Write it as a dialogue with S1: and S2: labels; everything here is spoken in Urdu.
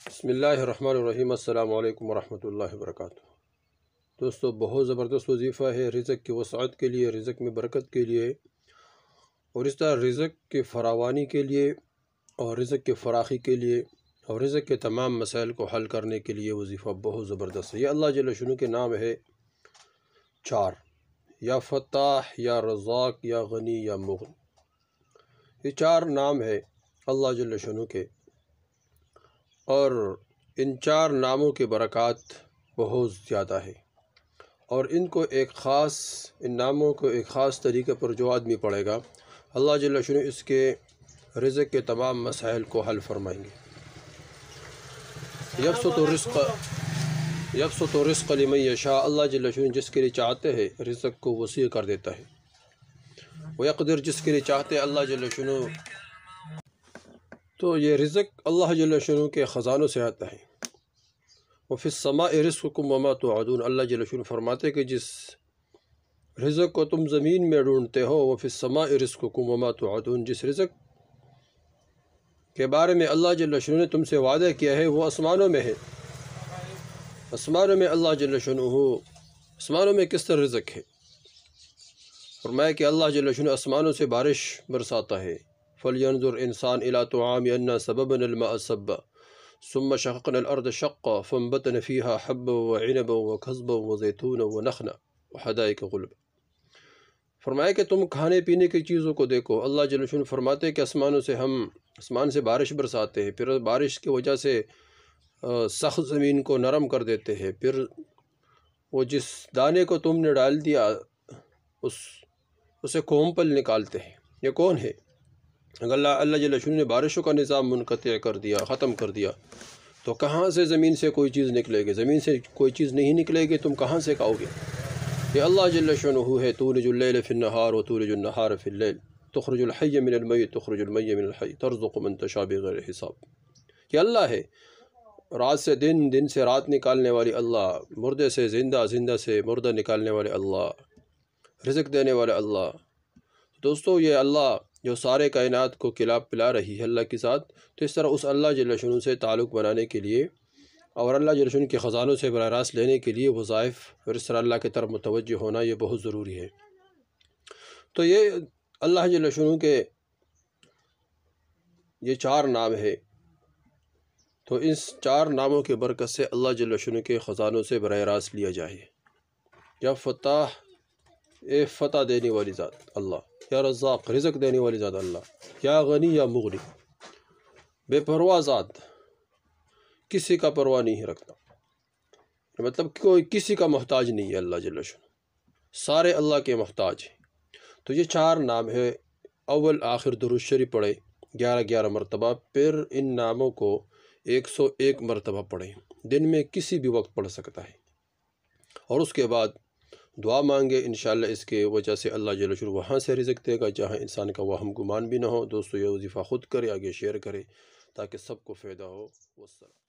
S1: بسم اللہ الرحمن الرحیم۔ السلام علیکم ورحمۃ اللہ وبرکاتہ۔ دوستو، بہت زبردست وظیفہ ہے رزق کی وسعت کے لیے، رزق میں برکت کے لیے، اور اس طرح رزق کی فراوانی کے لیے اور رزق کی فراخی کے لیے اور رزق کے تمام مسائل کو حل کرنے کے لیے وظیفہ بہت زبردست ہے۔ یہ اللہ جل شانہ کے نام ہے چار: یا فتاح، یا رزاق، یا غنی، یا مغنی۔ یہ چار نام ہے اللہ جل شانہ کے، اور ان چار ناموں کے برکات بہت زیادہ ہے، اور ان ناموں کو ایک خاص طریقے پر جو آدمی پڑھے گا، اللہ جل شانہ اس کے رزق کے تمام مسائل کو حل فرمائیں گے۔ یبسط الرزق لمن یشاء، اللہ جل شانہ جس کے لیے چاہتے ہیں رزق کو وسیع کر دیتا ہے، ویقدر جس کے لیے چاہتے ہیں اللہ جل شانہ۔ تو یہ رزق اللہ جل شانہ کے خزانوں سے آتا ہے۔ وفی السماء رزقکم وما توعدون، اللہ جل شانہ فرماتے کہ جس رزق کو تم زمین میں ڈھونڈتے ہو، وفی السماء رزقکم وما توعدون، جس رزق کے بارے میں اللہ جل شانہ نے تم سے وعدہ کیا ہے وہ آسمانوں میں ہے۔ آسمانوں میں اللہ جل شانہ، آسمانوں میں کس طرح رزق ہے؟ فرمایا کہ اللہ جل شانہ آسمانوں سے بارش برساتا ہے۔ فَلْيَنْظُرْ إِنسَانٌ إِلَىٰ طَعَامِ أَنَّا صَبَبْنَا الْمَاءَ صَبًّا ثُمَّ شَقَقْنَا الْأَرْضَ شَقًّا فَأَنبَتْنَا فِيهَا حَبًّا وَعِنَبًا وَقَضْبًا وَزَيْتُونًا وَنَخْلًا وَحَدَائِقَ غُلْبًا۔ فرمایا کہ تم کھانے پینے کی چیزوں کو دیکھو۔ اللہ جل شانہ فرماتے ہیں کہ آسمان سے بارش برساتے ہیں، پھر بارش کی وجہ سے سخت زمین کو نرم کر دیتے ہیں، پھر وہ جس دانے کو تم نے ڈال دیا اسے کومپل نکالتے ہیں۔ یہ کون ہے؟ اگر اللہ جل شانہ نے بارشوں کا نظام منقطع کر دیا، ختم کر دیا، تو کہاں سے زمین سے کوئی چیز نکلے گی؟ زمین سے کوئی چیز نہیں نکلے گی، تم کہاں سے کھاؤ گے؟ یہ اللہ جل شانہ ہے۔ تولج اللیل فی النہار وتولج النہار فی اللیل، تخرج الحی من المیت تخرج المیت من الحی، ترزق من تشاء بغیر حساب۔ یہ اللہ ہے، رات سے دن، دن سے رات نکالنے والی اللہ، مردے سے زندہ، زندہ سے مردہ نکالنے والے اللہ، رزق دینے والے اللہ۔ دوستو، یہ اللہ جو سارے کائنات کو کھلا پلا رہی ہے اللہ کی ذات، تو اس طرح اس اللہ جل شانہ سے تعلق بنانے کے لیے اور اللہ جل شانہ کے خزانوں سے براہ راست لینے کے لیے وظائف اور اس طرح اللہ کی طرف متوجہ ہونا یہ بہت ضروری ہے۔ تو یہ اللہ جل شانہ کے یہ چار نام ہے، تو اس چار ناموں کے برکت سے اللہ جل شانہ کے خزانوں سے براہ راست لیا جائے۔ یا فتاح، اے فتح دینے والی ذات اللہ، یا رزاق، رزق دینے والی ذات اللہ، یا غنی، یا مغنی، بے پرواہ ذات، کسی کا پرواہ نہیں رکھتا، مطلب کوئی کسی کا محتاج نہیں ہے اللہ جل شانہ، سارے اللہ کے محتاج ہیں۔ تو یہ چار نام ہے۔ اول آخر درود شریف پڑھے 11 مرتبہ، پھر ان ناموں کو 101 مرتبہ پڑھیں، دن میں کسی بھی وقت پڑھ سکتا ہے، اور اس کے بعد دعا مانگے، انشاءاللہ اس کے وجہ سے اللہ جل شانہ وہاں سے رزق دے گا جہاں انسان کا وہم گمان بھی نہ ہو۔ دوستو، یہ وظیفہ خود کرے، آگے شیئر کرے تاکہ سب کو فائدہ ہو۔ والسلام۔